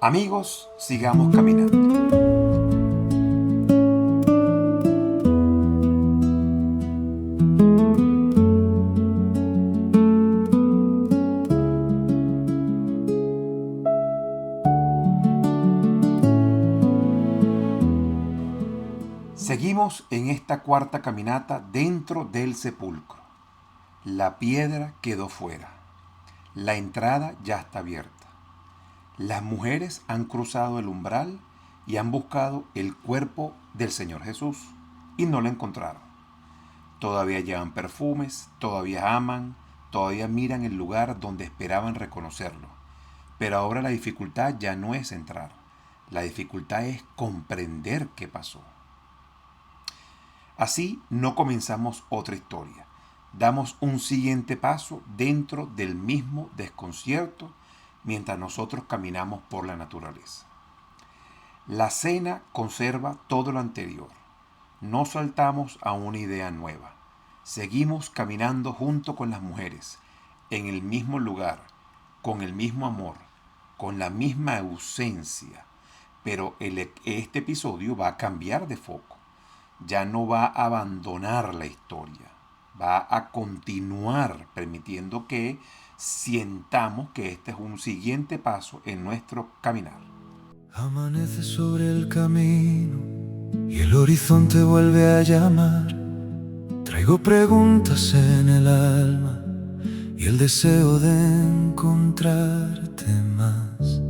Amigos, sigamos caminando. Seguimos en esta cuarta caminata dentro del sepulcro. La piedra quedó fuera. La entrada ya está abierta. Las mujeres han cruzado el umbral y han buscado el cuerpo del Señor Jesús y no lo encontraron. Todavía llevan perfumes, todavía aman, todavía miran el lugar donde esperaban reconocerlo. Pero ahora la dificultad ya no es entrar. La dificultad es comprender qué pasó. Así no comenzamos otra historia. Damos un siguiente paso dentro del mismo desconcierto mientras nosotros caminamos por la naturaleza. La cena conserva todo lo anterior. No saltamos a una idea nueva. Seguimos caminando junto con las mujeres, en el mismo lugar, con el mismo amor, con la misma ausencia. Pero este episodio va a cambiar de foco. Ya no va a abandonar la historia, va a continuar permitiendo que sientamos que este es un siguiente paso en nuestro caminar. Amanece sobre el camino y el horizonte vuelve a llamar. Traigo preguntas en el alma y el deseo de encontrarte más.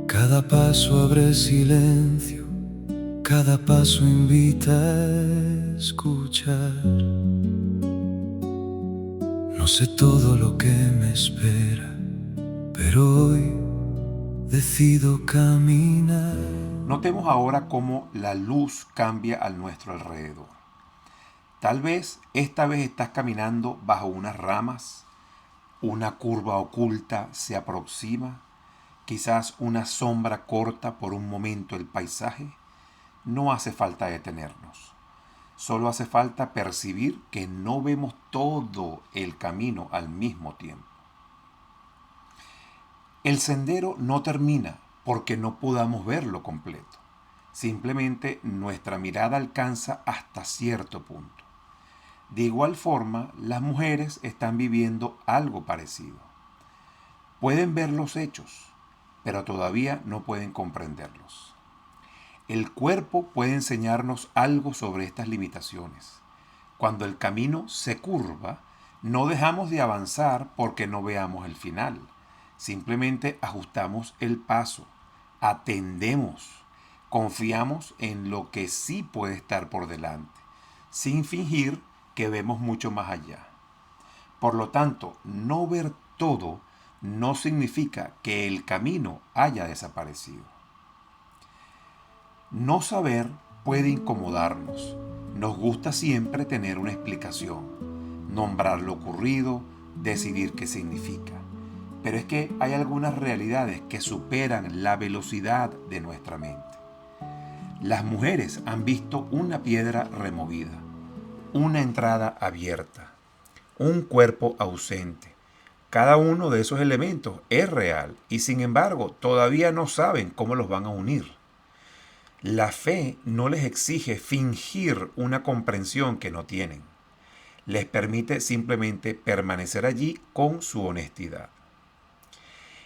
Cada paso abre silencio, cada paso invita a escuchar. No sé todo lo que me espera, pero hoy decido caminar. Notemos ahora cómo la luz cambia a nuestro alrededor. Tal vez esta vez estás caminando bajo unas ramas, una curva oculta se aproxima, quizás una sombra corta por un momento el paisaje. No hace falta detenernos. Solo hace falta percibir que no vemos todo el camino al mismo tiempo. El sendero no termina porque no podamos verlo completo. Simplemente nuestra mirada alcanza hasta cierto punto. De igual forma, las mujeres están viviendo algo parecido. Pueden ver los hechos, pero todavía no pueden comprenderlos. El cuerpo puede enseñarnos algo sobre estas limitaciones. Cuando el camino se curva, no dejamos de avanzar porque no veamos el final. Simplemente ajustamos el paso, atendemos, confiamos en lo que sí puede estar por delante, sin fingir que vemos mucho más allá. Por lo tanto, no ver todo no significa que el camino haya desaparecido. No saber puede incomodarnos. Nos gusta siempre tener una explicación, nombrar lo ocurrido, decidir qué significa. Pero es que hay algunas realidades que superan la velocidad de nuestra mente. Las mujeres han visto una piedra removida, una entrada abierta, un cuerpo ausente. Cada uno de esos elementos es real y sin embargo todavía no saben cómo los van a unir. La fe no les exige fingir una comprensión que no tienen. Les permite simplemente permanecer allí con su honestidad.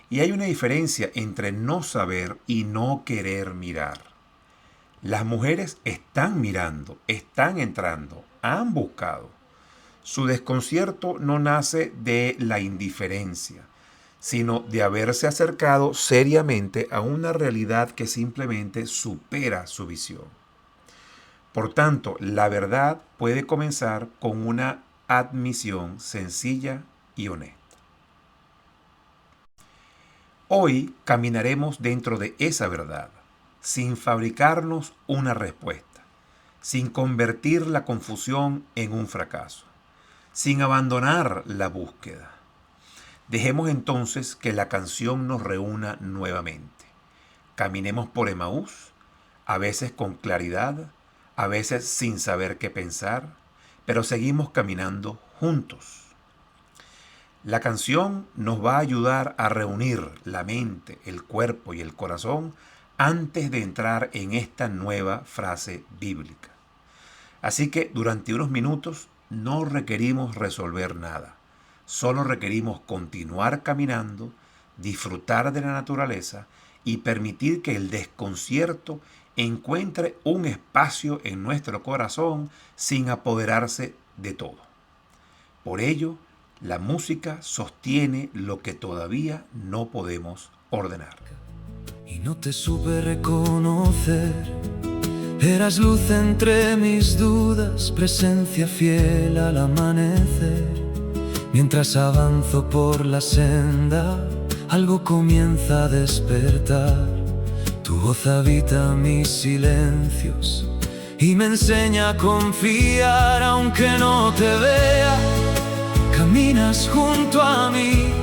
Y hay una diferencia entre no saber y no querer mirar. Las mujeres están mirando, están entrando, han buscado. Su desconcierto no nace de la indiferencia, sino de haberse acercado seriamente a una realidad que simplemente supera su visión. Por tanto, la verdad puede comenzar con una admisión sencilla y honesta. Hoy caminaremos dentro de esa verdad, sin fabricarnos una respuesta, sin convertir la confusión en un fracaso, sin abandonar la búsqueda. Dejemos entonces que la canción nos reúna nuevamente. Caminemos por Emaús, a veces con claridad, a veces sin saber qué pensar, pero seguimos caminando juntos. La canción nos va a ayudar a reunir la mente, el cuerpo y el corazón antes de entrar en esta nueva frase bíblica. Así que durante unos minutos no requerimos resolver nada, solo requerimos continuar caminando, disfrutar de la naturaleza y permitir que el desconcierto encuentre un espacio en nuestro corazón sin apoderarse de todo. Por ello, la música sostiene lo que todavía no podemos ordenar. Y no te supe reconocer, eras luz entre mis dudas, presencia fiel al amanecer. Mientras avanzo por la senda, algo comienza a despertar. Tu voz habita mis silencios y me enseña a confiar aunque no te vea. Caminas junto a mí,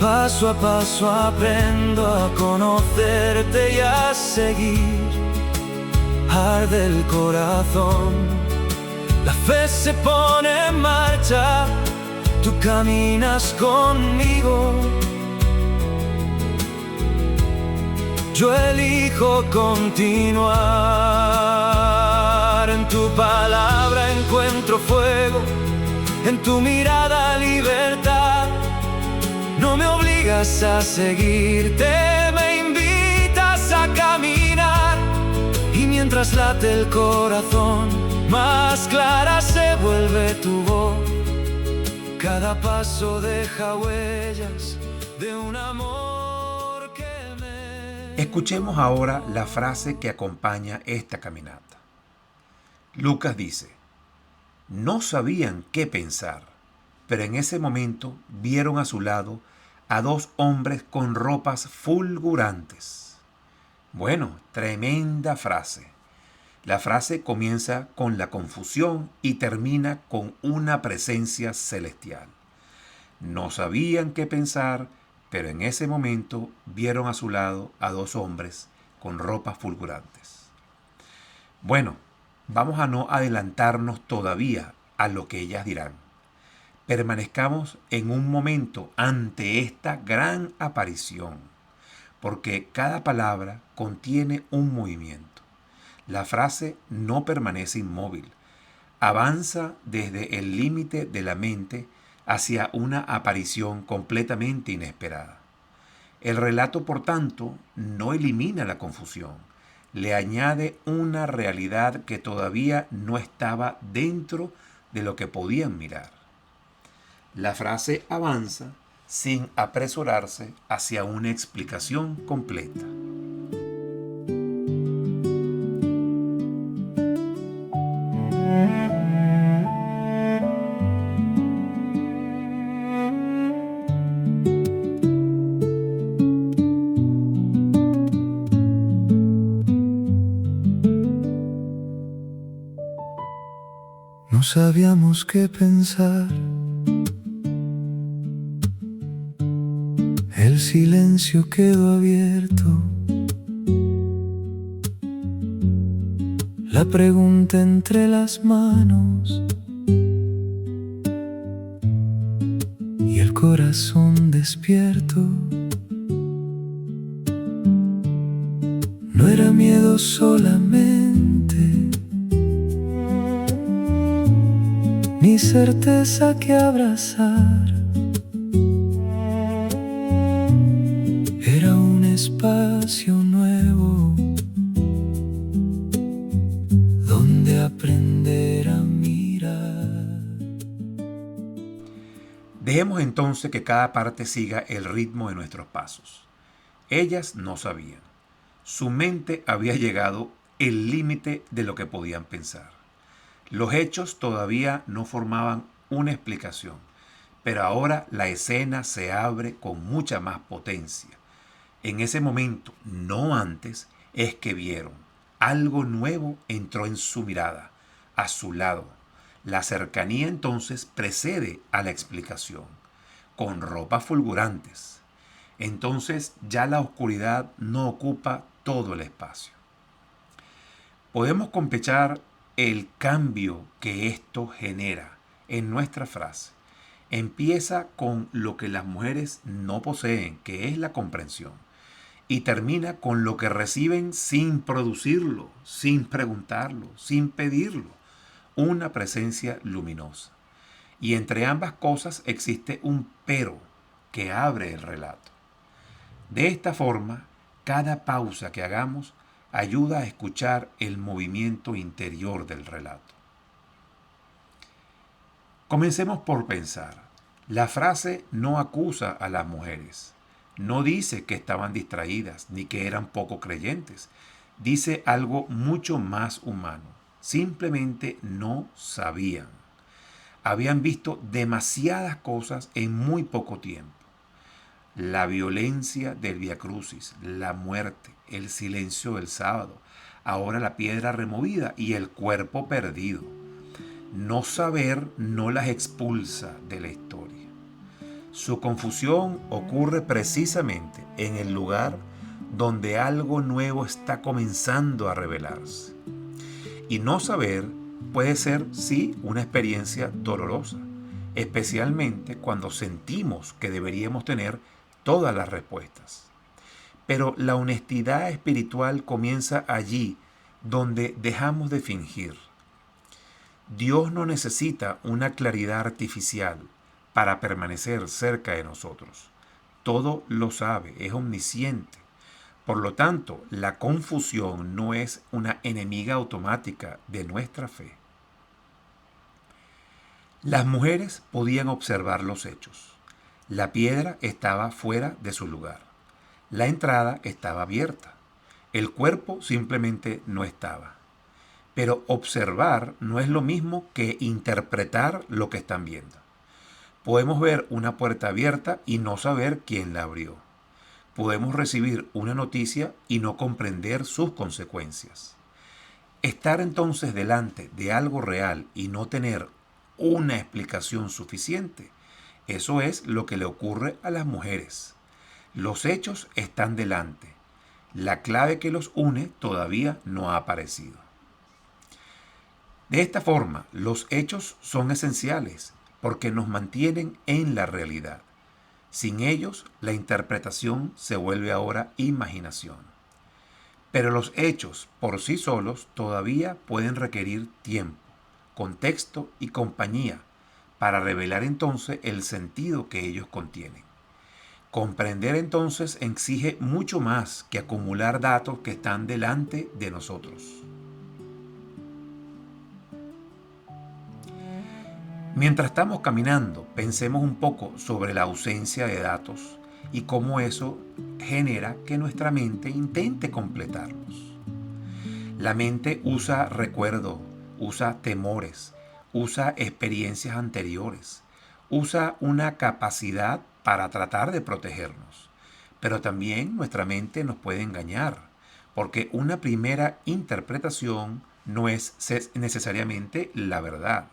paso a paso aprendo a conocerte y a seguir. Arde el corazón, la fe se pone en marcha, tú caminas conmigo. Yo elijo continuar, en tu palabra encuentro fuego, en tu mirada libertad. No me obligas a seguirte, me invitas a caminar. Y mientras late el corazón, más clara se vuelve tu voz. Cada paso deja huellas de un amor que me... Escuchemos ahora la frase que acompaña esta caminata. Lucas dice: no sabían qué pensar, pero en ese momento vieron a su lado a dos hombres con ropas fulgurantes. Bueno, tremenda frase. La frase comienza con la confusión y termina con una presencia celestial. No sabían qué pensar, pero en ese momento vieron a su lado a dos hombres con ropas fulgurantes. Bueno, vamos a no adelantarnos todavía a lo que ellas dirán. Permanezcamos en un momento ante esta gran aparición, porque cada palabra contiene un movimiento. La frase no permanece inmóvil, avanza desde el límite de la mente hacia una aparición completamente inesperada. El relato, por tanto, no elimina la confusión, le añade una realidad que todavía no estaba dentro de lo que podían mirar. La frase avanza sin apresurarse hacia una explicación completa. No sabíamos qué pensar. El silencio quedó abierto. La pregunta entre las manos y el corazón despierto. No era miedo solamente, ni certeza que abrazar. Era un espacio nuevo donde aprender a mirar. Dejemos entonces que cada parte siga el ritmo de nuestros pasos. Ellas no sabían. Su mente había llegado el límite de lo que podían pensar. Los hechos todavía no formaban una explicación, pero ahora la escena se abre con mucha más potencia. En ese momento, no antes, es que vieron. Algo nuevo entró en su mirada, a su lado. La cercanía entonces precede a la explicación, con ropas fulgurantes. Entonces ya la oscuridad no ocupa todo el espacio. Podemos compechar el cambio que esto genera en nuestra frase. Empieza con lo que las mujeres no poseen, que es la comprensión, y termina con lo que reciben sin producirlo, sin preguntarlo, sin pedirlo, una presencia luminosa. Y entre ambas cosas existe un pero que abre el relato. De esta forma, cada pausa que hagamos ayuda a escuchar el movimiento interior del relato. Comencemos por pensar. La frase no acusa a las mujeres. No dice que estaban distraídas ni que eran poco creyentes. Dice algo mucho más humano. Simplemente no sabían. Habían visto demasiadas cosas en muy poco tiempo. La violencia del Viacrucis, la muerte, el silencio del sábado, ahora la piedra removida y el cuerpo perdido. No saber no las expulsa de la historia. Su confusión ocurre precisamente en el lugar donde algo nuevo está comenzando a revelarse. Y no saber puede ser, sí, una experiencia dolorosa, especialmente cuando sentimos que deberíamos tener todas las respuestas. Pero la honestidad espiritual comienza allí donde dejamos de fingir. Dios no necesita una claridad artificial para permanecer cerca de nosotros. Todo lo sabe, es omnisciente. Por lo tanto, la confusión no es una enemiga automática de nuestra fe. Las mujeres podían observar los hechos. La piedra estaba fuera de su lugar. La entrada estaba abierta. El cuerpo simplemente no estaba. Pero observar no es lo mismo que interpretar lo que están viendo. Podemos ver una puerta abierta y no saber quién la abrió. Podemos recibir una noticia y no comprender sus consecuencias. Estar entonces delante de algo real y no tener una explicación suficiente, eso es lo que le ocurre a las mujeres. Los hechos están delante. La clave que los une todavía no ha aparecido. De esta forma, los hechos son esenciales porque nos mantienen en la realidad. Sin ellos, la interpretación se vuelve ahora imaginación. Pero los hechos por sí solos todavía pueden requerir tiempo, contexto y compañía para revelar entonces el sentido que ellos contienen. Comprender entonces exige mucho más que acumular datos que están delante de nosotros. Mientras estamos caminando, pensemos un poco sobre la ausencia de datos y cómo eso genera que nuestra mente intente completarlos. La mente usa recuerdos, usa temores, usa experiencias anteriores, usa una capacidad para tratar de protegernos. Pero también nuestra mente nos puede engañar, porque una primera interpretación no es necesariamente la verdad.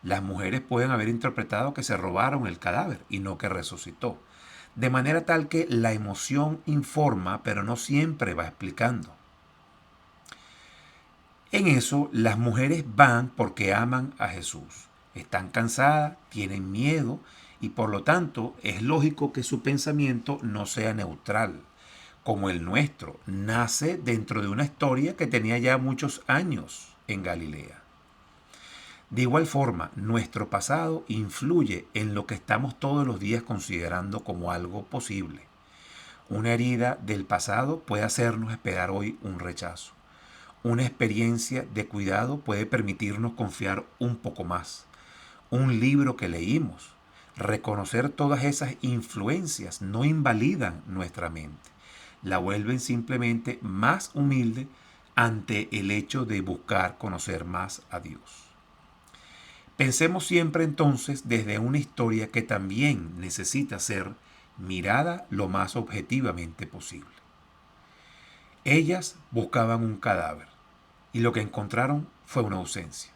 Las mujeres pueden haber interpretado que se robaron el cadáver y no que resucitó. De manera tal que la emoción informa, pero no siempre va explicando. En eso, las mujeres van porque aman a Jesús. Están cansadas, tienen miedo y por lo tanto es lógico que su pensamiento no sea neutral, como el nuestro. Nace dentro de una historia que tenía ya muchos años en Galilea. De igual forma, nuestro pasado influye en lo que estamos todos los días considerando como algo posible. Una herida del pasado puede hacernos esperar hoy un rechazo. Una experiencia de cuidado puede permitirnos confiar un poco más. Un libro que leímos, reconocer todas esas influencias no invalidan nuestra mente. La vuelven simplemente más humilde ante el hecho de buscar conocer más a Dios. Pensemos siempre entonces desde una historia que también necesita ser mirada lo más objetivamente posible. Ellas buscaban un cadáver y lo que encontraron fue una ausencia.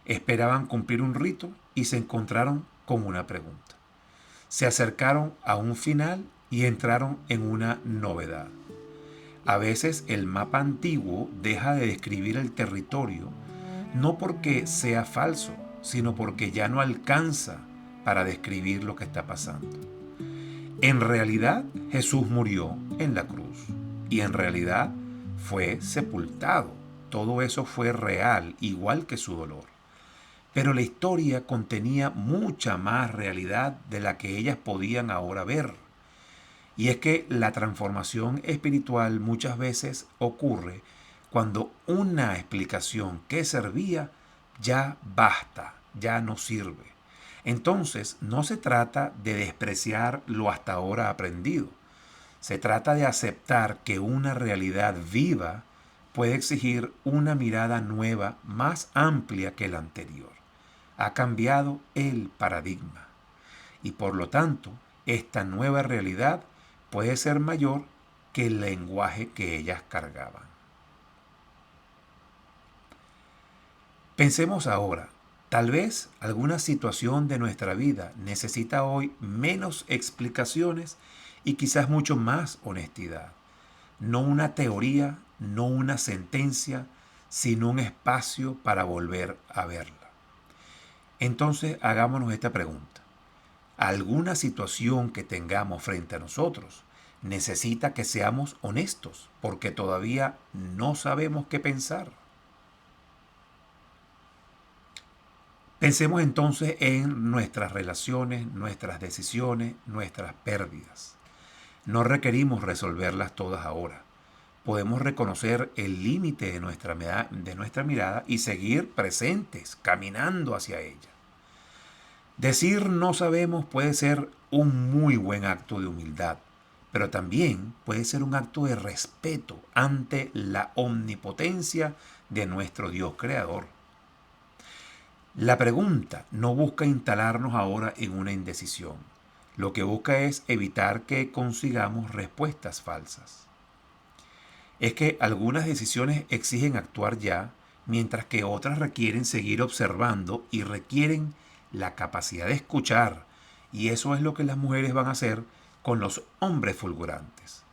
Esperaban cumplir un rito y se encontraron con una pregunta. Se acercaron a un final y entraron en una novedad. A veces el mapa antiguo deja de describir el territorio no porque sea falso, sino porque ya no alcanza para describir lo que está pasando. En realidad, Jesús murió en la cruz y en realidad fue sepultado. Todo eso fue real, igual que su dolor. Pero la historia contenía mucha más realidad de la que ellas podían ahora ver. Y es que la transformación espiritual muchas veces ocurre cuando una explicación que servía ya basta, ya no sirve. Entonces no se trata de despreciar lo hasta ahora aprendido. Se trata de aceptar que una realidad viva puede exigir una mirada nueva más amplia que la anterior. Ha cambiado el paradigma y por lo tanto esta nueva realidad puede ser mayor que el lenguaje que ellas cargaban. Pensemos ahora, tal vez alguna situación de nuestra vida necesita hoy menos explicaciones y quizás mucho más honestidad. No una teoría, no una sentencia, sino un espacio para volver a verla. Entonces hagámonos esta pregunta. ¿Alguna situación que tengamos frente a nosotros necesita que seamos honestos porque todavía no sabemos qué pensar? Pensemos entonces en nuestras relaciones, nuestras decisiones, nuestras pérdidas. No requerimos resolverlas todas ahora. Podemos reconocer el límite de nuestra mirada y seguir presentes, caminando hacia ella. Decir no sabemos puede ser un muy buen acto de humildad, pero también puede ser un acto de respeto ante la omnipotencia de nuestro Dios creador. La pregunta no busca instalarnos ahora en una indecisión. Lo que busca es evitar que consigamos respuestas falsas. Es que algunas decisiones exigen actuar ya, mientras que otras requieren seguir observando y requieren la capacidad de escuchar. Y eso es lo que las mujeres van a hacer con los hombres fulgurantes.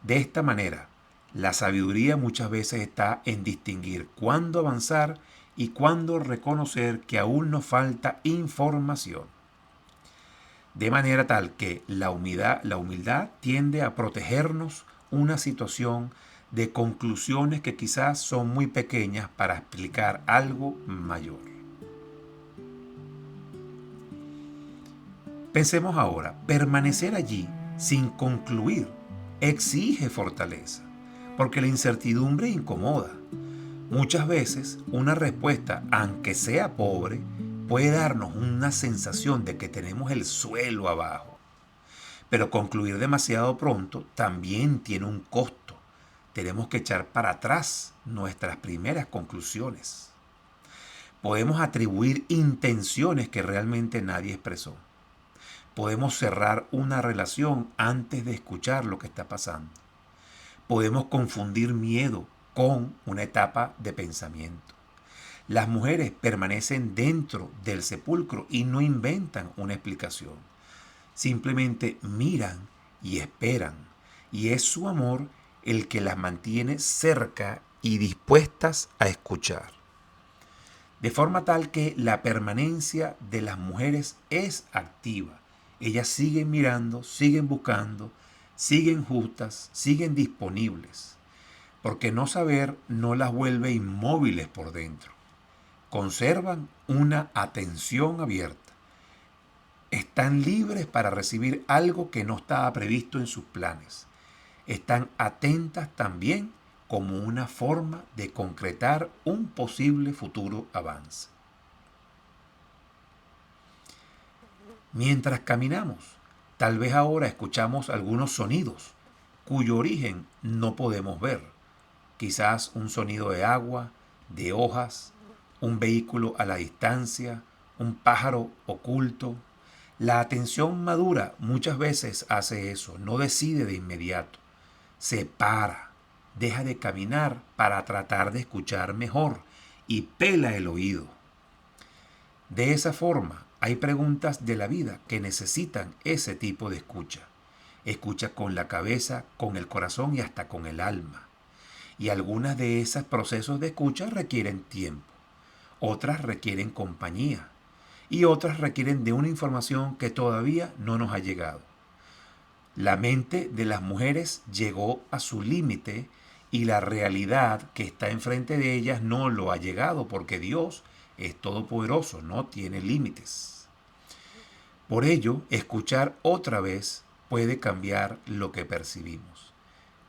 De esta manera, la sabiduría muchas veces está en distinguir cuándo avanzar y cuándo reconocer que aún nos falta información. De manera tal que la humildad tiende a protegernos una situación de conclusiones que quizás son muy pequeñas para explicar algo mayor. Pensemos ahora, permanecer allí sin concluir exige fortaleza, porque la incertidumbre incomoda. Muchas veces una respuesta, aunque sea pobre, puede darnos una sensación de que tenemos el suelo abajo. Pero concluir demasiado pronto también tiene un costo. Tenemos que echar para atrás nuestras primeras conclusiones. Podemos atribuir intenciones que realmente nadie expresó. Podemos cerrar una relación antes de escuchar lo que está pasando. Podemos confundir miedo con una etapa de pensamiento. Las mujeres permanecen dentro del sepulcro y no inventan una explicación. Simplemente miran y esperan. Y es su amor el que las mantiene cerca y dispuestas a escuchar. De forma tal que la permanencia de las mujeres es activa. Ellas siguen mirando, siguen buscando, siguen justas, siguen disponibles. Porque no saber no las vuelve inmóviles por dentro. Conservan una atención abierta. Están libres para recibir algo que no estaba previsto en sus planes. Están atentas también como una forma de concretar un posible futuro avance. Mientras caminamos, tal vez ahora escuchamos algunos sonidos cuyo origen no podemos ver. Quizás un sonido de agua, de hojas, un vehículo a la distancia, un pájaro oculto. La atención madura muchas veces hace eso, no decide de inmediato. Se para, deja de caminar para tratar de escuchar mejor y pela el oído. De esa forma, hay preguntas de la vida que necesitan ese tipo de escucha. Escucha con la cabeza, con el corazón y hasta con el alma. Y algunas de esos procesos de escucha requieren tiempo, otras requieren compañía y otras requieren de una información que todavía no nos ha llegado. La mente de las mujeres llegó a su límite y la realidad que está enfrente de ellas no lo ha llegado porque Dios es todopoderoso, no tiene límites. Por ello, escuchar otra vez puede cambiar lo que percibimos.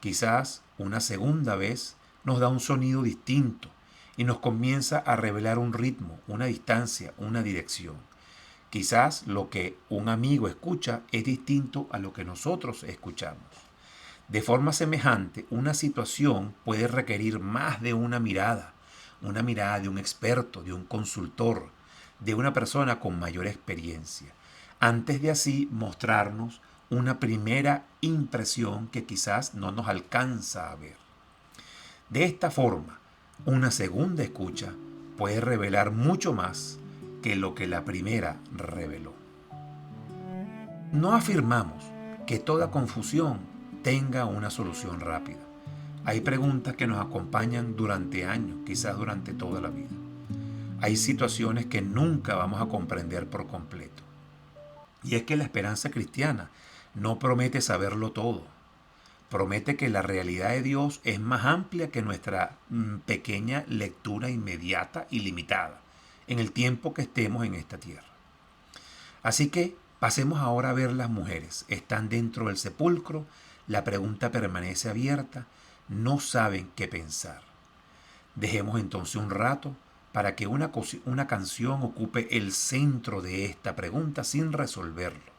Quizás una segunda vez nos da un sonido distinto y nos comienza a revelar un ritmo, una distancia, una dirección. Quizás lo que un amigo escucha es distinto a lo que nosotros escuchamos. De forma semejante, una situación puede requerir más de una mirada de un experto, de un consultor, de una persona con mayor experiencia, antes de así mostrarnos una primera impresión que quizás no nos alcanza a ver. De esta forma, una segunda escucha puede revelar mucho más que lo que la primera reveló. No afirmamos que toda confusión tenga una solución rápida. Hay preguntas que nos acompañan durante años, quizás durante toda la vida. Hay situaciones que nunca vamos a comprender por completo. Y es que la esperanza cristiana no promete saberlo todo. Promete que la realidad de Dios es más amplia que nuestra pequeña lectura inmediata y limitada en el tiempo que estemos en esta tierra. Así que pasemos ahora a ver las mujeres. Están dentro del sepulcro, la pregunta permanece abierta, no saben qué pensar. Dejemos entonces un rato para que una canción ocupe el centro de esta pregunta sin resolverlo.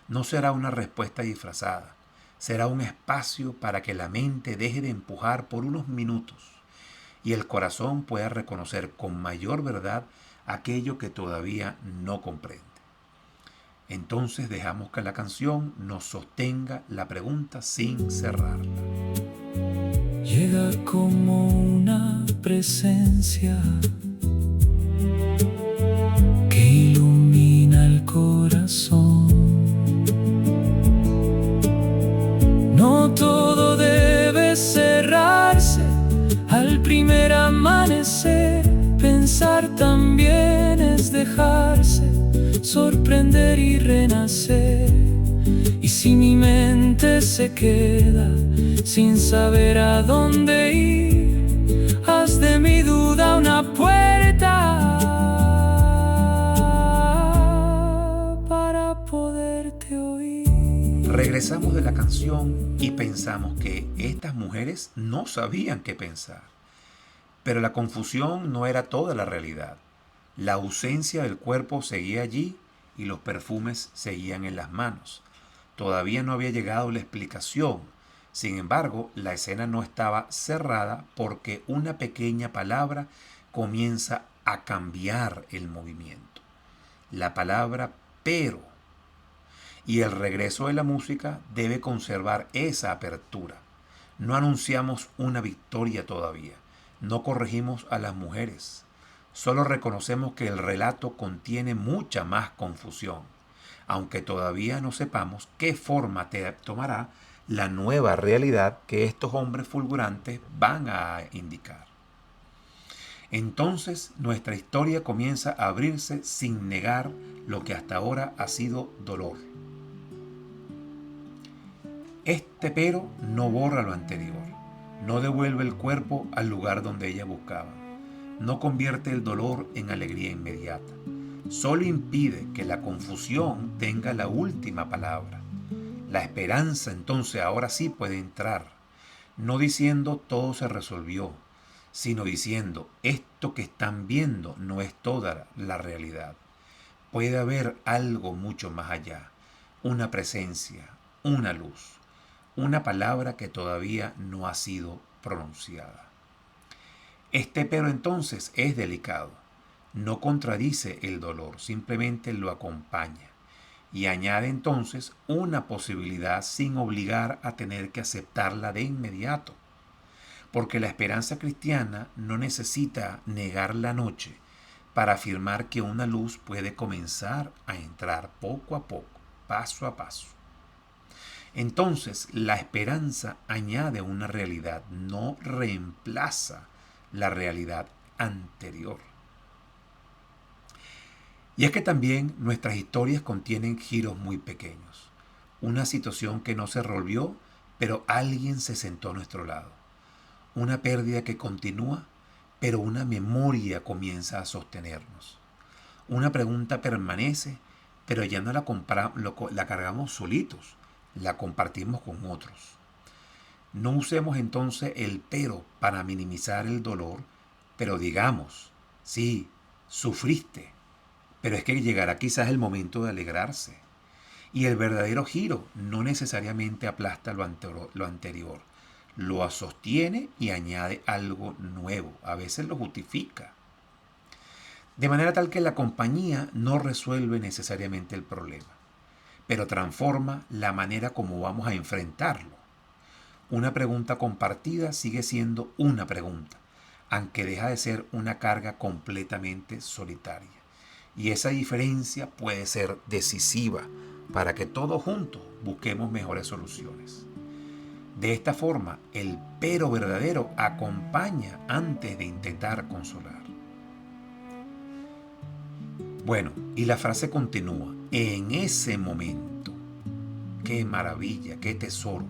No será una respuesta disfrazada, será un espacio para que la mente deje de empujar por unos minutos y el corazón pueda reconocer con mayor verdad aquello que todavía no comprende. Entonces dejamos que la canción nos sostenga la pregunta sin cerrarla. Llega como una presencia que ilumina el corazón. No todo debe cerrarse al primer amanecer. Pensar también es dejarse sorprender y renacer. Y si mi mente se queda sin saber a dónde ir, haz de mi duda una puerta para poderte oír. Regresamos de la canción y pensamos que estas mujeres no sabían qué pensar. Pero la confusión no era toda la realidad. La ausencia del cuerpo seguía allí y los perfumes seguían en las manos. Todavía no había llegado la explicación. Sin embargo, la escena no estaba cerrada porque una pequeña palabra comienza a cambiar el movimiento. La palabra pero. Y el regreso de la música debe conservar esa apertura. No anunciamos una victoria todavía. No corregimos a las mujeres. Solo reconocemos que el relato contiene mucha más confusión, aunque todavía no sepamos qué forma tomará la nueva realidad que estos hombres fulgurantes van a indicar. Entonces nuestra historia comienza a abrirse sin negar lo que hasta ahora ha sido dolor. Este pero no borra lo anterior, no devuelve el cuerpo al lugar donde ella buscaba, no convierte el dolor en alegría inmediata, solo impide que la confusión tenga la última palabra. La esperanza entonces ahora sí puede entrar, no diciendo todo se resolvió, sino diciendo esto que están viendo no es toda la realidad. Puede haber algo mucho más allá, una presencia, una luz, una palabra que todavía no ha sido pronunciada. Este pero entonces es delicado, no contradice el dolor, simplemente lo acompaña y añade entonces una posibilidad sin obligar a tener que aceptarla de inmediato, porque la esperanza cristiana no necesita negar la noche para afirmar que una luz puede comenzar a entrar poco a poco, paso a paso. Entonces, la esperanza añade una realidad, no reemplaza la realidad anterior. Y es que también nuestras historias contienen giros muy pequeños. Una situación que no se resolvió, pero alguien se sentó a nuestro lado. Una pérdida que continúa, pero una memoria comienza a sostenernos. Una pregunta permanece, pero ya no la cargamos solitos, la compartimos con otros. No usemos entonces el pero para minimizar el dolor, pero digamos, sí, sufriste, pero es que llegará quizás el momento de alegrarse. Y el verdadero giro no necesariamente aplasta lo anterior, lo sostiene y añade algo nuevo, a veces lo justifica. De manera tal que la compañía no resuelve necesariamente el problema, pero transforma la manera como vamos a enfrentarlo. Una pregunta compartida sigue siendo una pregunta, aunque deja de ser una carga completamente solitaria. Y esa diferencia puede ser decisiva para que todos juntos busquemos mejores soluciones. De esta forma, el pero verdadero acompaña antes de intentar consolar. Bueno, y la frase continúa. En ese momento, qué maravilla, qué tesoro.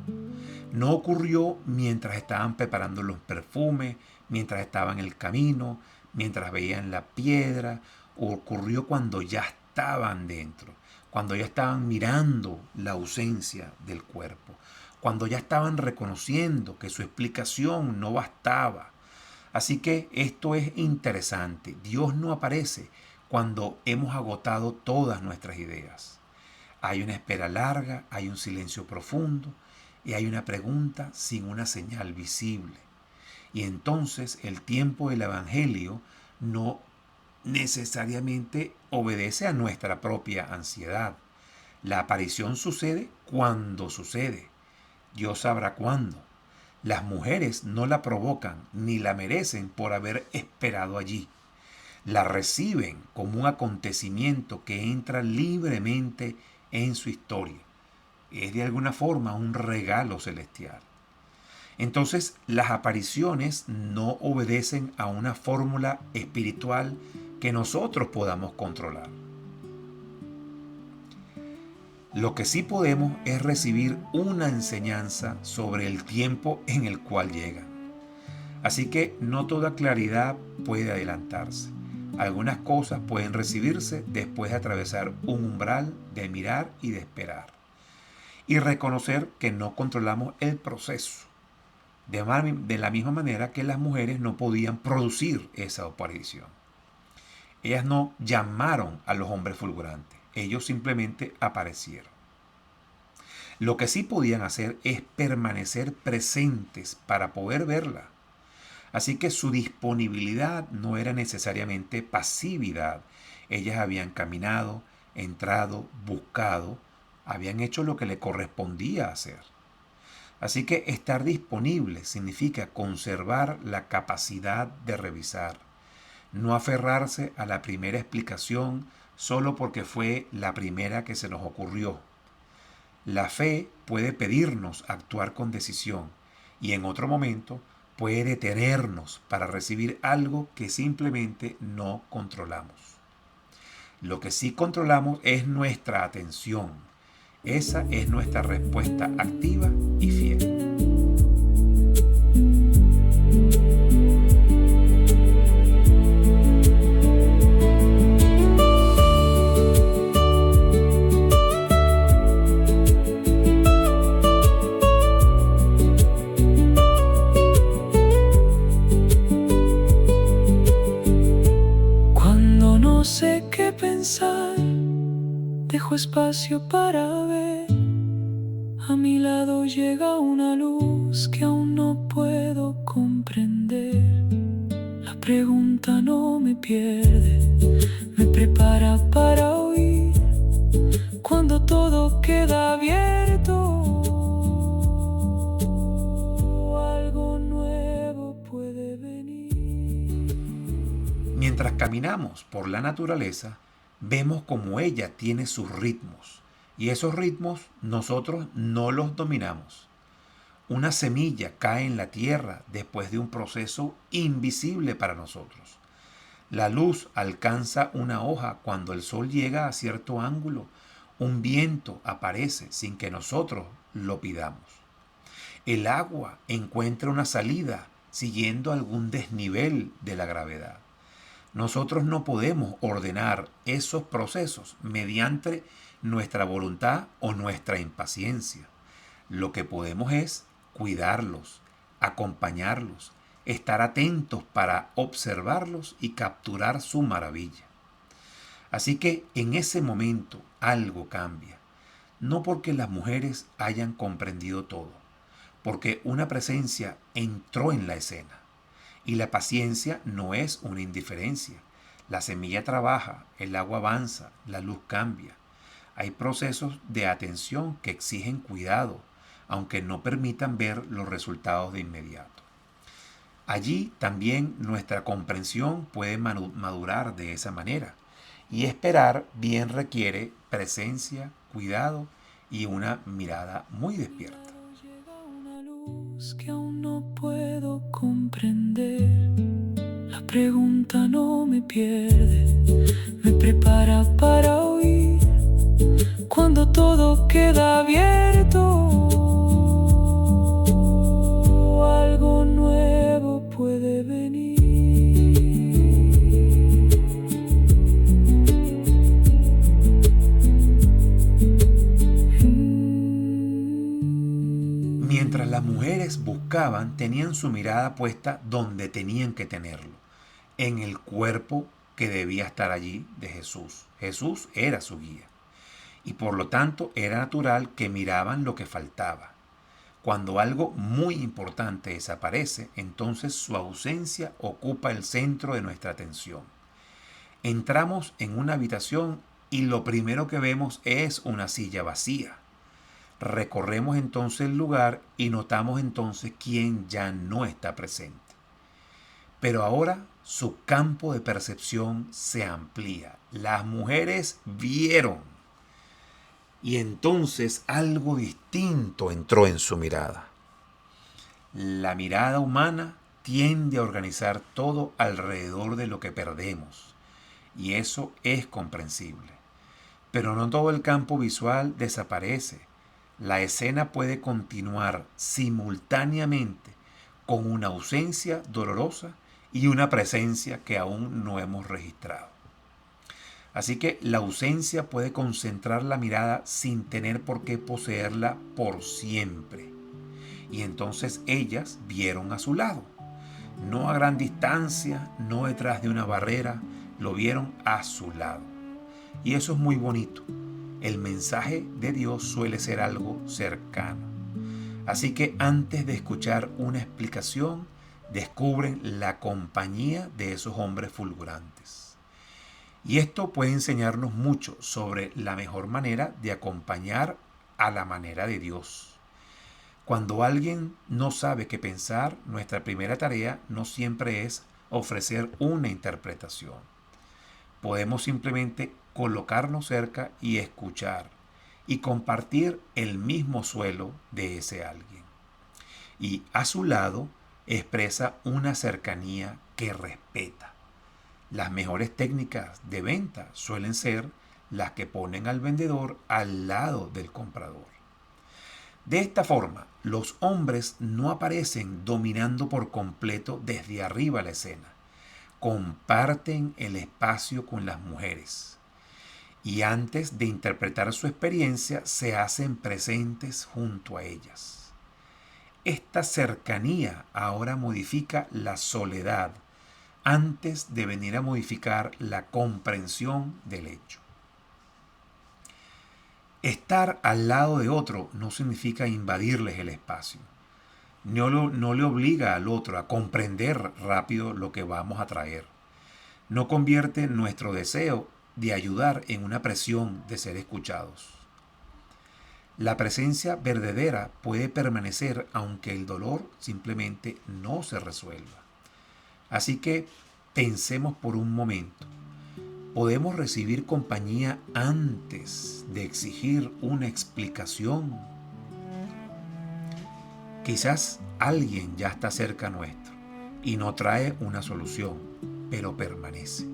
No ocurrió mientras estaban preparando los perfumes, mientras estaban en el camino, mientras veían la piedra. Ocurrió cuando ya estaban dentro, cuando ya estaban mirando la ausencia del cuerpo, cuando ya estaban reconociendo que su explicación no bastaba. Así que esto es interesante. Dios no aparece cuando hemos agotado todas nuestras ideas. Hay una espera larga, hay un silencio profundo y hay una pregunta sin una señal visible. Y entonces el tiempo del Evangelio no necesariamente obedece a nuestra propia ansiedad. La aparición sucede cuando sucede. Dios sabrá cuándo. Las mujeres no la provocan ni la merecen por haber esperado allí. La reciben como un acontecimiento que entra libremente en su historia. Es de alguna forma un regalo celestial. Entonces, las apariciones no obedecen a una fórmula espiritual que nosotros podamos controlar. Lo que sí podemos es recibir una enseñanza sobre el tiempo en el cual llegan. Así que no toda claridad puede adelantarse. Algunas cosas pueden recibirse después de atravesar un umbral de mirar y de esperar. Y reconocer que no controlamos el proceso. De la misma manera que las mujeres no podían producir esa aparición. Ellas no llamaron a los hombres fulgurantes. Ellos simplemente aparecieron. Lo que sí podían hacer es permanecer presentes para poder verla. Así que su disponibilidad no era necesariamente pasividad. Ellas habían caminado, entrado, buscado, habían hecho lo que le correspondía hacer. Así que estar disponible significa conservar la capacidad de revisar, no aferrarse a la primera explicación solo porque fue la primera que se nos ocurrió. La fe puede pedirnos actuar con decisión y en otro momento puede detenernos para recibir algo que simplemente no controlamos. Lo que sí controlamos es nuestra atención. Esa es nuestra respuesta activa y fiel. Cuando no sé qué pensar, dejo espacio para ver. A mi lado llega una luz que aún no puedo comprender. La pregunta no me pierde, me prepara para oír. Cuando todo queda abierto, algo nuevo puede venir. Mientras caminamos por la naturaleza, vemos como ella tiene sus ritmos. Y esos ritmos nosotros no los dominamos. Una semilla cae en la tierra después de un proceso invisible para nosotros. La luz alcanza una hoja cuando el sol llega a cierto ángulo. Un viento aparece sin que nosotros lo pidamos. El agua encuentra una salida siguiendo algún desnivel de la gravedad. Nosotros no podemos ordenar esos procesos mediante nuestra voluntad o nuestra impaciencia. Lo que podemos es cuidarlos, acompañarlos, estar atentos para observarlos y capturar su maravilla. Así que en ese momento algo cambia. No porque las mujeres hayan comprendido todo, porque una presencia entró en la escena. Y la paciencia no es una indiferencia. La semilla trabaja, el agua avanza, la luz cambia. Hay procesos de atención que exigen cuidado, aunque no permitan ver los resultados de inmediato. Allí también nuestra comprensión puede madurar de esa manera. Y esperar bien requiere presencia, cuidado y una mirada muy despierta. Llega una luz que aún no puedo comprender. La pregunta no me pierde, me prepara para oír. Cuando todo queda abierto, algo nuevo puede venir. Mientras las mujeres buscaban, tenían su mirada puesta donde tenían que tenerlo, en el cuerpo que debía estar allí de Jesús. Jesús era su guía. Y por lo tanto era natural que miraban lo que faltaba. Cuando algo muy importante desaparece, entonces su ausencia ocupa el centro de nuestra atención. Entramos en una habitación y lo primero que vemos es una silla vacía. Recorremos entonces el lugar y notamos entonces quién ya no está presente. Pero ahora su campo de percepción se amplía. Las mujeres vieron. Y entonces algo distinto entró en su mirada. La mirada humana tiende a organizar todo alrededor de lo que perdemos. Y eso es comprensible. Pero no todo el campo visual desaparece. La escena puede continuar simultáneamente con una ausencia dolorosa y una presencia que aún no hemos registrado. Así que la ausencia puede concentrar la mirada sin tener por qué poseerla por siempre. Y entonces ellas vieron a su lado, no a gran distancia, no detrás de una barrera, lo vieron a su lado. Y eso es muy bonito. El mensaje de Dios suele ser algo cercano. Así que antes de escuchar una explicación, descubren la compañía de esos hombres fulgurantes. Y esto puede enseñarnos mucho sobre la mejor manera de acompañar a la manera de Dios. Cuando alguien no sabe qué pensar, nuestra primera tarea no siempre es ofrecer una interpretación. Podemos simplemente colocarnos cerca y escuchar y compartir el mismo suelo de ese alguien. Y a su lado expresa una cercanía que respeta. Las mejores técnicas de venta suelen ser las que ponen al vendedor al lado del comprador. De esta forma, los hombres no aparecen dominando por completo desde arriba la escena. Comparten el espacio con las mujeres. Y antes de interpretar su experiencia, se hacen presentes junto a ellas. Esta cercanía ahora modifica la soledad antes de venir a modificar la comprensión del hecho. Estar al lado de otro no significa invadirles el espacio. No le obliga al otro a comprender rápido lo que vamos a traer. No convierte nuestro deseo de ayudar en una presión de ser escuchados. La presencia verdadera puede permanecer aunque el dolor simplemente no se resuelva. Así que pensemos por un momento. ¿Podemos recibir compañía antes de exigir una explicación? Quizás alguien ya está cerca nuestro y no trae una solución, pero permanece.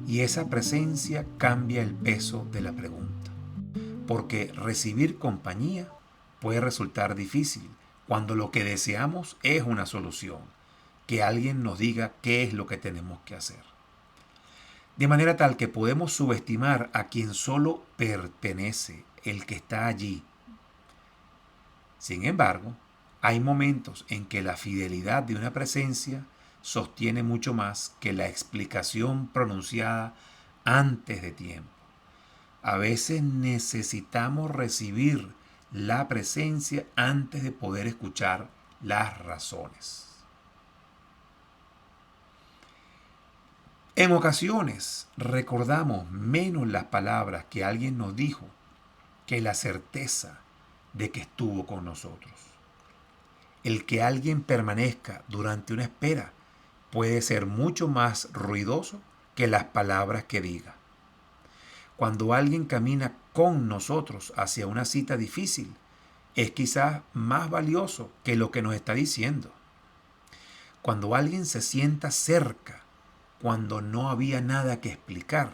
Y esa presencia cambia el peso de la pregunta, porque recibir compañía puede resultar difícil cuando lo que deseamos es una solución, que alguien nos diga qué es lo que tenemos que hacer. De manera tal que podemos subestimar a quien solo pertenece, el que está allí. Sin embargo, hay momentos en que la fidelidad de una presencia sostiene mucho más que la explicación pronunciada antes de tiempo. A veces necesitamos recibir la presencia antes de poder escuchar las razones. En ocasiones recordamos menos las palabras que alguien nos dijo que la certeza de que estuvo con nosotros. El que alguien permanezca durante una espera puede ser mucho más ruidoso que las palabras que diga. Cuando alguien camina con nosotros hacia una cita difícil, es quizás más valioso que lo que nos está diciendo. Cuando alguien se sienta cerca, cuando no había nada que explicar,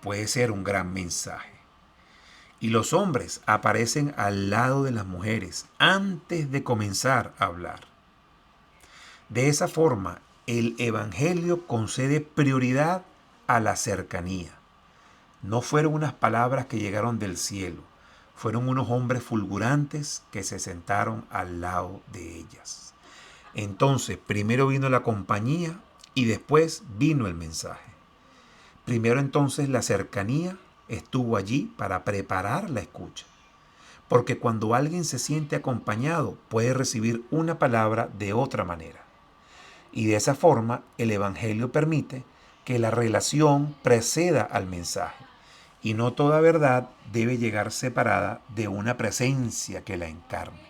puede ser un gran mensaje. Y los hombres aparecen al lado de las mujeres antes de comenzar a hablar. De esa forma, el Evangelio concede prioridad a la cercanía. No fueron unas palabras que llegaron del cielo, fueron unos hombres fulgurantes que se sentaron al lado de ellas. Entonces, primero vino la compañía y después vino el mensaje. Primero entonces la cercanía estuvo allí para preparar la escucha. Porque cuando alguien se siente acompañado, puede recibir una palabra de otra manera. Y de esa forma, el Evangelio permite que la relación preceda al mensaje. Y no toda verdad debe llegar separada de una presencia que la encarne.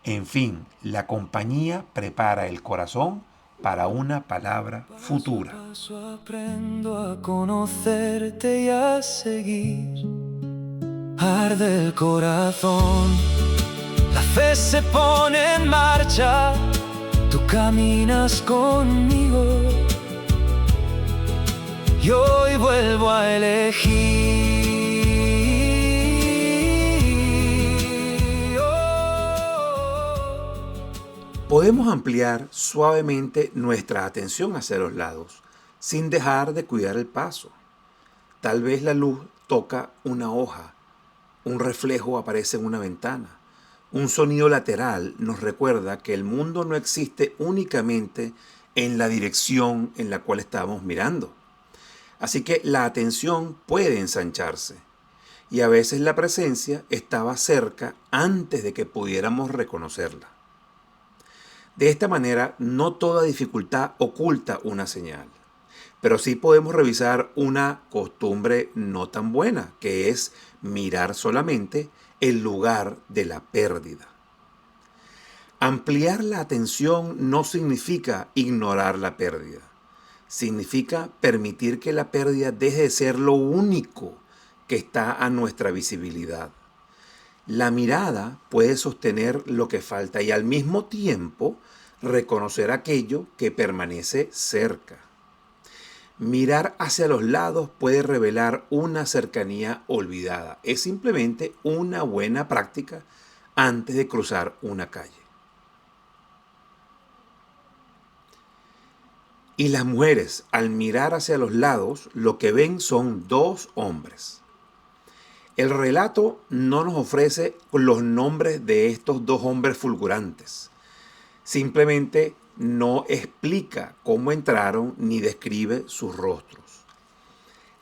En fin, la compañía prepara el corazón para una palabra futura. Paso a paso aprendo a conocerte y a seguir. Arde el corazón, la fe se pone en marcha. Tú caminas conmigo y hoy vuelvo a elegir. Podemos ampliar suavemente nuestra atención hacia los lados, sin dejar de cuidar el paso. Tal vez la luz toca una hoja, un reflejo aparece en una ventana, un sonido lateral nos recuerda que el mundo no existe únicamente en la dirección en la cual estamos mirando. Así que la atención puede ensancharse, y a veces la presencia estaba cerca antes de que pudiéramos reconocerla. De esta manera, no toda dificultad oculta una señal, pero sí podemos revisar una costumbre no tan buena, que es mirar solamente el lugar de la pérdida. Ampliar la atención no significa ignorar la pérdida, significa permitir que la pérdida deje de ser lo único que está a nuestra visibilidad. La mirada puede sostener lo que falta y al mismo tiempo reconocer aquello que permanece cerca. Mirar hacia los lados puede revelar una cercanía olvidada. Es simplemente una buena práctica antes de cruzar una calle. Y las mujeres, al mirar hacia los lados, lo que ven son dos hombres. El relato no nos ofrece los nombres de estos dos hombres fulgurantes. Simplemente no explica cómo entraron ni describe sus rostros.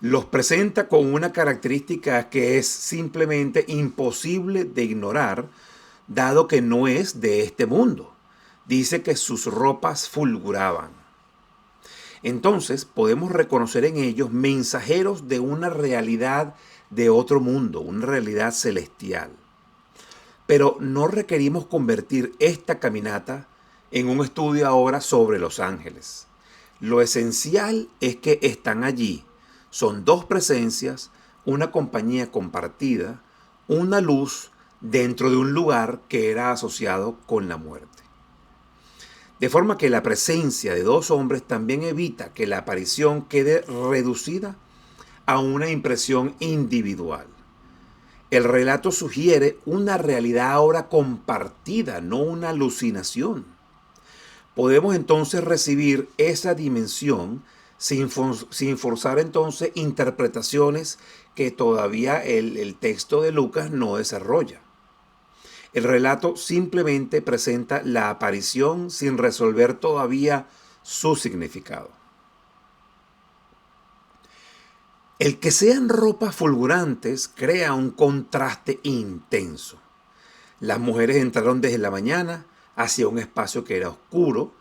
Los presenta con una característica que es simplemente imposible de ignorar, dado que no es de este mundo. Dice que sus ropas fulguraban. Entonces podemos reconocer en ellos mensajeros de una realidad de otro mundo, una realidad celestial. Pero no requerimos convertir esta caminata en un estudio ahora sobre los ángeles. Lo esencial es que están allí. Son dos presencias, una compañía compartida, una luz dentro de un lugar que era asociado con la muerte. De forma que la presencia de dos hombres también evita que la aparición quede reducida a una impresión individual. El relato sugiere una realidad ahora compartida, no una alucinación. Podemos entonces recibir esa dimensión sin forzar entonces interpretaciones que todavía el texto de Lucas no desarrolla. El relato simplemente presenta la aparición sin resolver todavía su significado. El que sean ropas fulgurantes crea un contraste intenso. Las mujeres entraron desde la mañana hacia un espacio que era oscuro.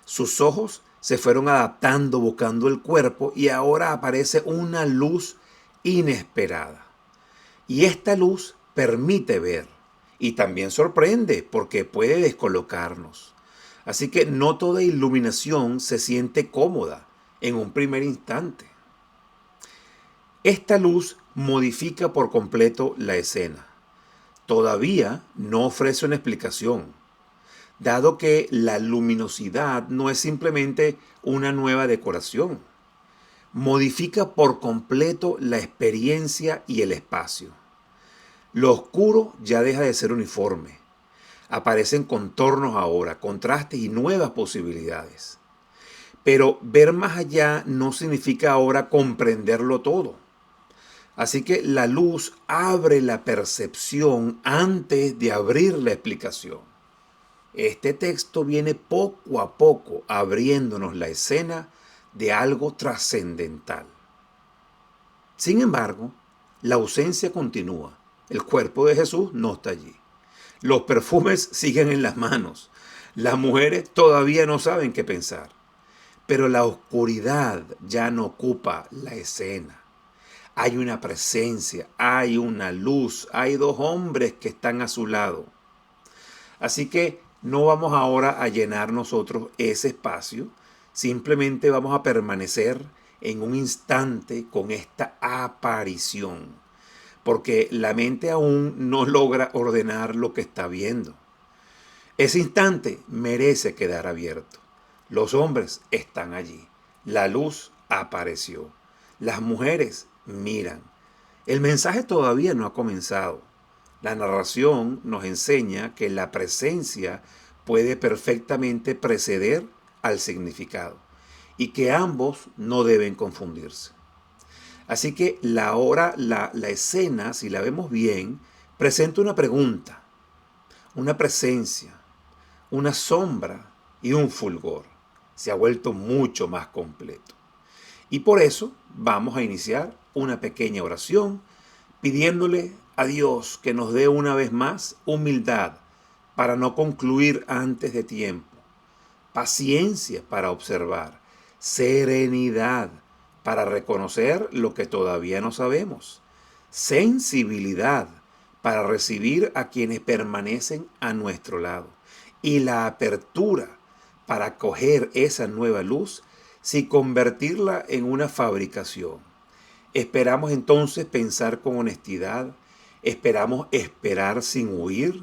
Sus ojos se fueron adaptando buscando el cuerpo y ahora aparece una luz inesperada. Y esta luz permite ver y también sorprende porque puede descolocarnos. Así que no toda iluminación se siente cómoda en un primer instante. Esta luz modifica por completo la escena. Todavía no ofrece una explicación, dado que la luminosidad no es simplemente una nueva decoración. Modifica por completo la experiencia y el espacio. Lo oscuro ya deja de ser uniforme. Aparecen contornos ahora, contrastes y nuevas posibilidades. Pero ver más allá no significa ahora comprenderlo todo. Así que la luz abre la percepción antes de abrir la explicación. Este texto viene poco a poco abriéndonos la escena de algo trascendental. Sin embargo, la ausencia continúa. El cuerpo de Jesús no está allí. Los perfumes siguen en las manos. Las mujeres todavía no saben qué pensar. Pero la oscuridad ya no ocupa la escena. Hay una presencia, hay una luz, hay dos hombres que están a su lado. Así que no vamos ahora a llenar nosotros ese espacio, simplemente vamos a permanecer en un instante con esta aparición, porque la mente aún no logra ordenar lo que está viendo. Ese instante merece quedar abierto. Los hombres están allí, la luz apareció, las mujeres miran. El mensaje todavía no ha comenzado. La narración nos enseña que la presencia puede perfectamente preceder al significado y que ambos no deben confundirse. Así que la escena, si la vemos bien, presenta una pregunta, una presencia, una sombra y un fulgor. Se ha vuelto mucho más completo. Y por eso vamos a iniciar una pequeña oración pidiéndole a Dios que nos dé una vez más humildad para no concluir antes de tiempo, paciencia para observar, serenidad para reconocer lo que todavía no sabemos, sensibilidad para recibir a quienes permanecen a nuestro lado y la apertura para acoger esa nueva luz sin convertirla en una fabricación. Esperamos entonces pensar con honestidad, esperamos esperar sin huir,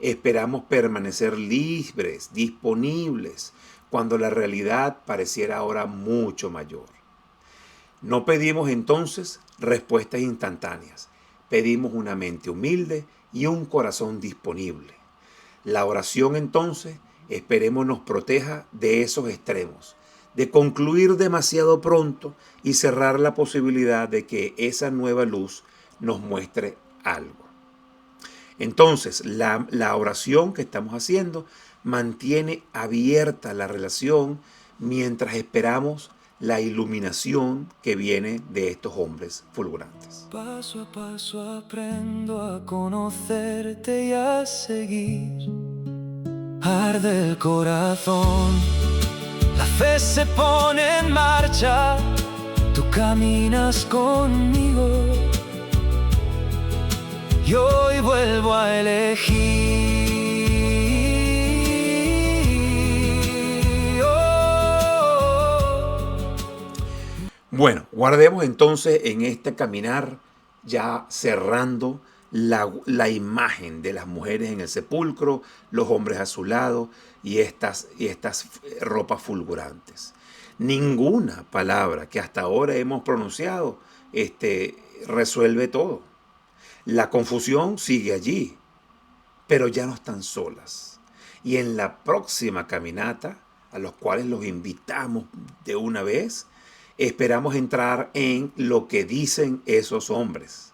esperamos permanecer libres, disponibles, cuando la realidad pareciera ahora mucho mayor. No pedimos entonces respuestas instantáneas, pedimos una mente humilde y un corazón disponible. La oración entonces esperemos nos proteja de esos extremos, de concluir demasiado pronto y cerrar la posibilidad de que esa nueva luz nos muestre algo. Entonces, la oración que estamos haciendo mantiene abierta la relación mientras esperamos la iluminación que viene de estos hombres fulgurantes. Paso a paso aprendo a conocerte y a seguir. Arde el corazón, la fe se pone en marcha, tú caminas conmigo y hoy vuelvo a elegir. Bueno, guardemos entonces en este caminar, ya cerrando la imagen de las mujeres en el sepulcro, los hombres a su lado y estas ropas fulgurantes. Ninguna palabra que hasta ahora hemos pronunciado resuelve todo. La confusión sigue allí, pero ya no están solas. Y en la próxima caminata, a los cuales los invitamos de una vez, esperamos entrar en lo que dicen esos hombres.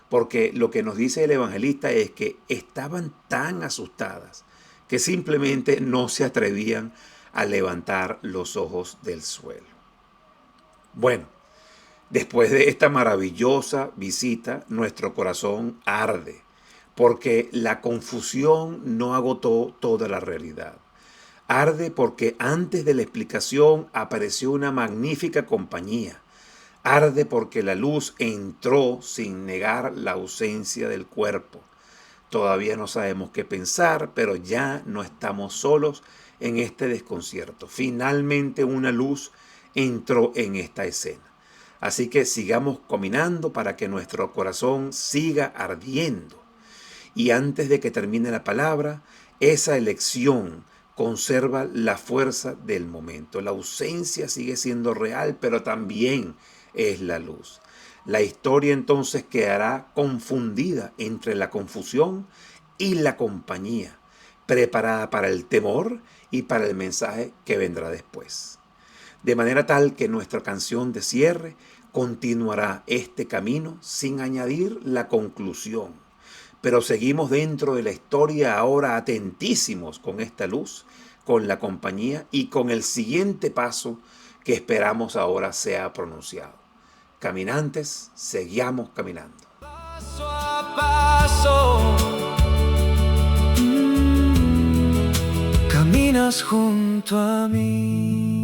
Porque lo que nos dice el evangelista es que estaban tan asustadas que simplemente no se atrevían a levantar los ojos del suelo. Bueno, después de esta maravillosa visita, nuestro corazón arde, porque la confusión no agotó toda la realidad. Arde porque antes de la explicación apareció una magnífica compañía. Arde porque la luz entró sin negar la ausencia del cuerpo. Todavía no sabemos qué pensar, pero ya no estamos solos en este desconcierto. Finalmente una luz entró en esta escena. Así que sigamos caminando para que nuestro corazón siga ardiendo. Y antes de que termine la palabra, esa elección conserva la fuerza del momento. La ausencia sigue siendo real, pero también es la luz. La historia entonces quedará confundida entre la confusión y la compañía, preparada para el temor y para el mensaje que vendrá después. De manera tal que nuestra canción de cierre continuará este camino sin añadir la conclusión. Pero seguimos dentro de la historia ahora atentísimos con esta luz, con la compañía y con el siguiente paso que esperamos ahora sea pronunciado. Caminantes, seguimos caminando. Paso a paso, caminas junto a mí.